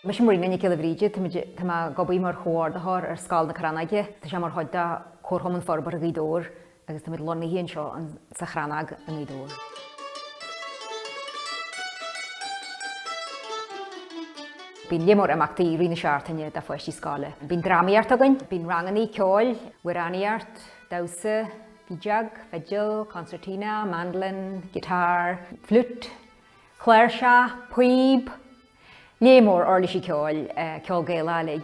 Mas sin rinne nGael bhríide tá gobaí mar chóirdathir Scoil na Crannóige, Tá sé mar chuide chomhainn forbar a gcídóir agus tá lonna híonn seo sa Crannóige a gcídóir. Bhín lémór amachtaí rinne seairtaine de foiistí Scoile. Bhín dramaíart againn, bhín ranganí ceáil, uaireanaíart, damsa, fideag, fiddle, concertina, mandolin, guitar, flute, chléirse, puib, lémór orlaisí ceáil, ceáil Gaelálaigh.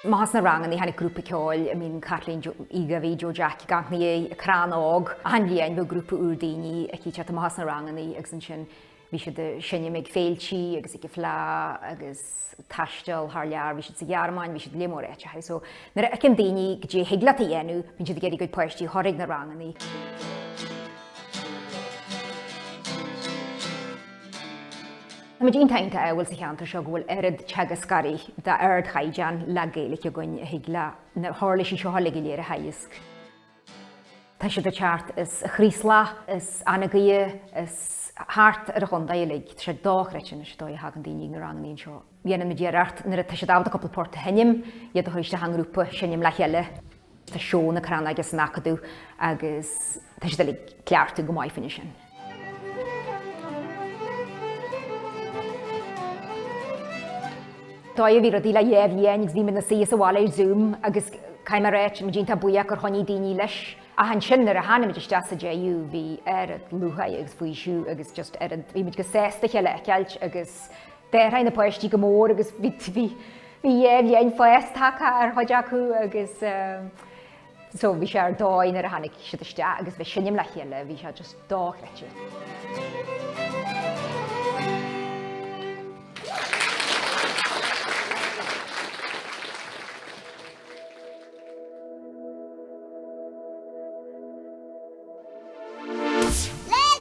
Más na rangan í hanig grúpa ceáil, Catlín Iga bhí Jo Jack gangnaí Crannóige, a hanlíon bh grúpa úrdaoine a cíte más na rangan í agus an sin bhí si de sinne méid féiltí agus ag flá agus taistil thar lear, bhí si sa ghearmáin, bhí si lémór éite. So nar ag an daoine go dtí higlaí dhéanú, bhín si géirí go poistí thoraigh na ranganí. Tá dtíon taonnta bhfuil sa cheantar seo bhfuil airad teagas scarí de aird chaideán le Gaeilge a gcuin hiagla na hálaisí seo tháinig i léir a haisc. Tá si de teart is chríosla, is anagaí, is háart ar a chundaigh, tá sé dáchreitin is dó hagan daoine na rangaíonn seo. Bhíanana me déart nar tá sé dábhad a coppla porta henim, iad a chuiste hangrúpa sinnim le heile. Tá seo na Crannóige san nachadú agus tá sé le ceartú go maiid faoine sin. Táid bhí rodí le dhéimhhéin gus bhí na síos a bháil Zoom agus caiim réit me dínta buíach ar choní daoine leis. A han sin ar a hanam idir steasa déú bhí airad luchaid agus faoi siú agus just airad bhí go sésta cheile ceilt agus déirthain na poistí go mór agus bhí dhéimhhéin foias tacha ar chuide acu agus so bhí sé ar dáin ar a hanig si iste agus bheith sinnim le chéile, bhí sé just dáchreite.